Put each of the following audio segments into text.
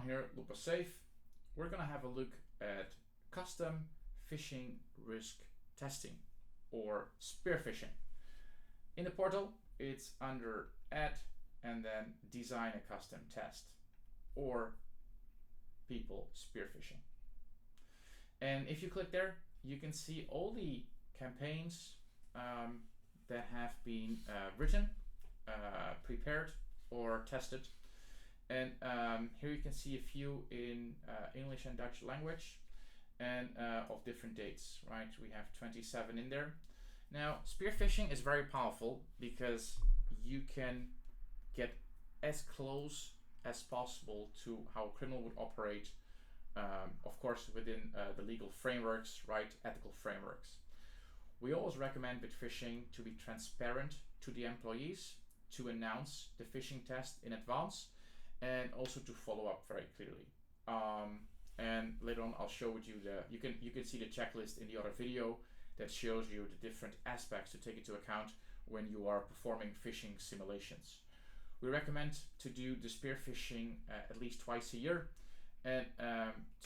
here, Lupasafe, we're going to have a look at custom phishing risk testing, or spear phishing. In the portal, it's under Add and then Design a Custom Test, or People Spear Phishing. And if you click there, you can see all the campaigns that have been written, prepared, or tested. And here you can see a few in English and Dutch language, and of different dates, right? We have 27 in there. Now, spear phishing is very powerful because you can get as close as possible to how a criminal would operate, of course, within the legal frameworks, right? Ethical frameworks. We always recommend with phishing to be transparent to the employees, to announce the phishing test in advance, and also to follow up very clearly. And later on, I'll show you you can see the checklist in the other video that shows you the different aspects to take into account when you are performing phishing simulations. We recommend to do the spear phishing at least twice a year, and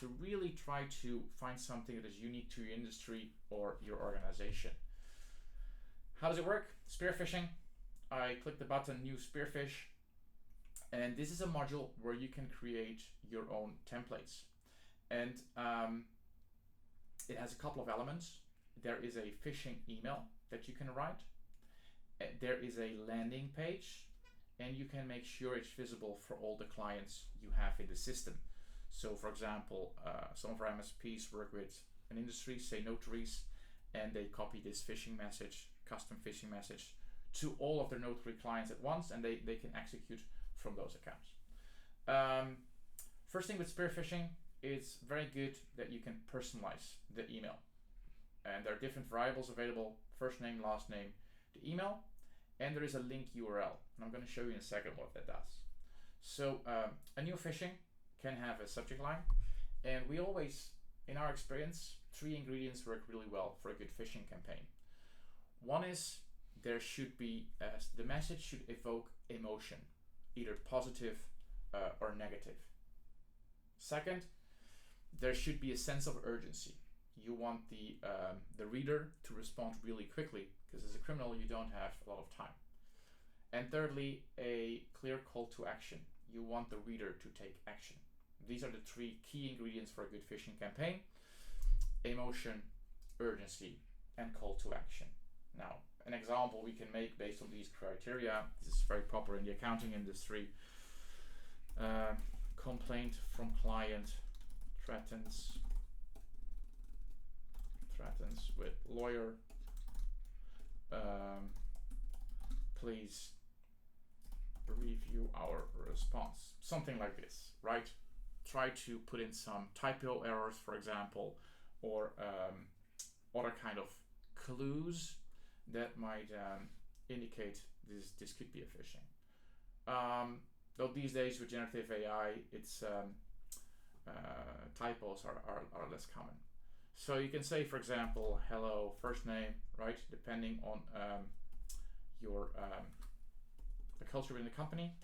to really try to find something that is unique to your industry or your organization. How does it work? Spear phishing. I click the button New Spearfish, and this is a module where you can create your own templates. And it has a couple of elements. There is a phishing email that you can write. There is a landing page, and you can make sure it's visible for all the clients you have in the system. So for example, some of our MSPs work with an industry, say notaries, and they copy this phishing message, custom phishing message, to all of their notary clients at once, and they can execute from those accounts. First thing with spear phishing, it's very good that you can personalize the email. And there are different variables available: first name, last name, the email, and there is a link URL. And I'm going to show you in a second what that does. So a new phishing can have a subject line, and we always, in our experience, 3 ingredients work really well for a good phishing campaign. One is there should be, the message should evoke emotion, either positive or negative. Second, there should be a sense of urgency. You want the reader to respond really quickly, because as a criminal you don't have a lot of time. And thirdly, a clear call to action. You want the reader to take action. These are the 3 key ingredients for a good phishing campaign: emotion, urgency, and call to action. Now, an example we can make based on these criteria, this is very popular in the accounting industry. Complaint from client, threatens with lawyer, please review our response. Something like this, right? Try to put in some typo errors, for example, or other kind of clues that might indicate this could be a phishing. Though these days with generative AI, it's typos are less common. So you can say, for example, hello, first name, right? Depending on your the culture in the company,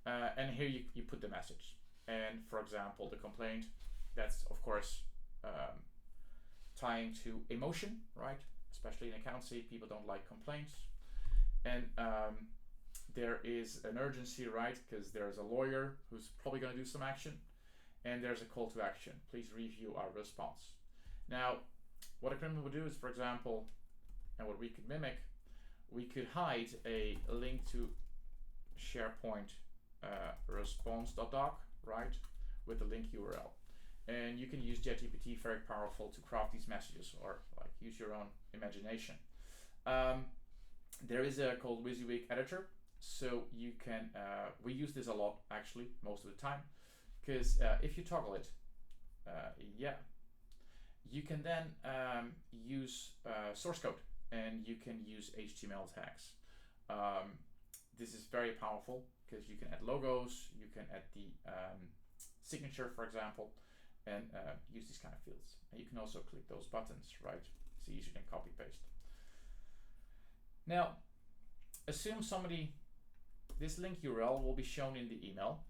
and here you put the message. And for example, the complaint, that's of course tying to emotion, right? Especially in accountancy, people don't like complaints. And there is an urgency, right? Because there's a lawyer who's probably going to do some action, and there's a call to action. Please review our response. Now, what a criminal would do is, for example, and what we could mimic, we could hide a link to SharePoint response.doc, right, with the link URL. And you can use ChatGPT, very powerful, to craft these messages, or like use your own imagination. There is a called WYSIWYG editor, so you can, we use this a lot actually, most of the time, because if you toggle it, you can then use source code, and you can use HTML tags. This is very powerful because you can add logos, you can add the signature, for example, and use these kind of fields. And you can also click those buttons, right? It's easier than copy paste. Now, assume this link URL will be shown in the email,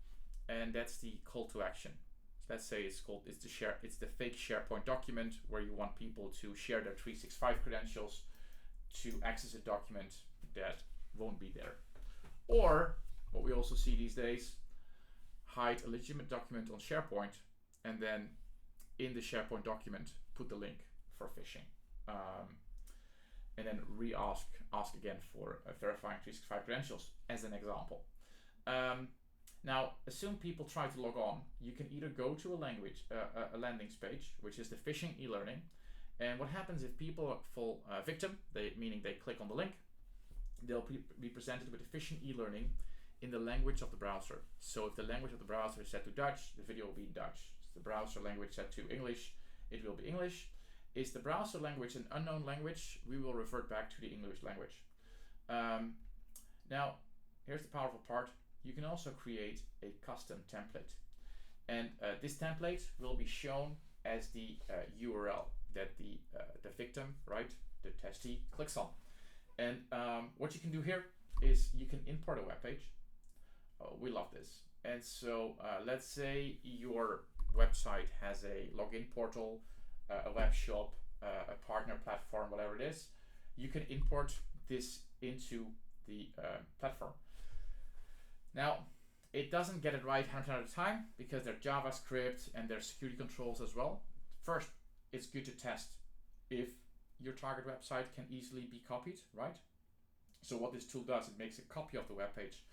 and that's the call to action. let's say it's the fake SharePoint document where you want people to share their 365 credentials to access a document that won't be there. Or what we also see these days, hide a legitimate document on SharePoint and then in the SharePoint document put the link for phishing. And then ask again for verifying 365 credentials as an example. Now, assume people try to log on. You can either go to a landing page, which is the phishing e-learning, and what happens if people fall victim, meaning they click on the link, they'll be presented with the phishing e-learning in the language of the browser. So if the language of the browser is set to Dutch, the video will be in Dutch. If the browser language set to English, it will be English. Is the browser language an unknown language? We will revert back to the English language. Now, here's the powerful part. You can also create a custom template. And this template will be shown as the URL that the victim, right, the testee, clicks on. And what you can do here is you can import a web page. We love this. And so let's say your website has a login portal, a web shop, a partner platform, whatever it is. You can import this into the platform. Now, it doesn't get it right 100% of the time because there's JavaScript and there's security controls as well. First, it's good to test if your target website can easily be copied, right? So what this tool does, it makes a copy of the web page,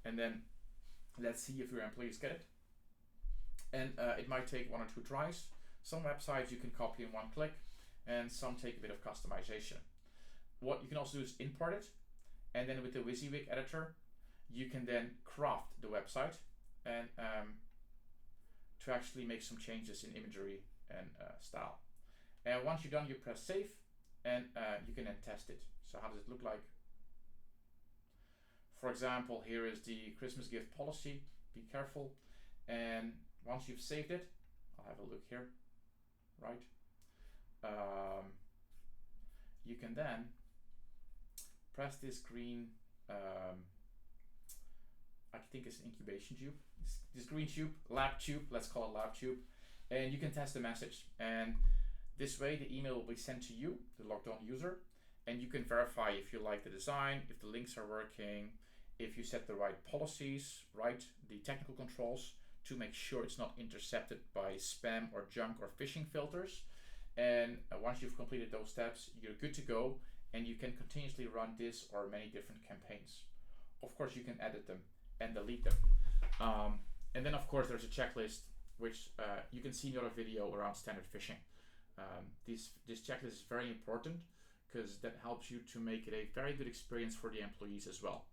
and then let's see if your employees get it. And it might take 1 or 2 tries. Some websites you can copy in 1 click, and some take a bit of customization. What you can also do is import it, and then with the WYSIWYG editor, you can then craft the website and to actually make some changes in imagery and style. And once you're done, you press save, and you can then test it. So how does it look like? For example, here is the Christmas gift policy. Be careful. And once you've saved it, I'll have a look here, right? You can then press this green, I think it's an incubation tube, this green tube, lab tube, let's call it lab tube, and you can test the message. And this way the email will be sent to you, the logged on user, and you can verify if you like the design, if the links are working, if you set the right policies, right, the technical controls to make sure it's not intercepted by spam or junk or phishing filters. And once you've completed those steps, you're good to go, and you can continuously run this or many different campaigns. Of course, you can edit them and delete them. And then of course there's a checklist which you can see in the other video around standard phishing. This checklist is very important because that helps you to make it a very good experience for the employees as well.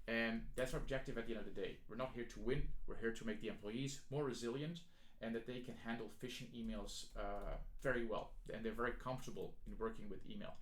And that's our objective at the end of the day. We're not here to win, we're here to make the employees more resilient and that they can handle phishing emails very well, and they're very comfortable in working with email.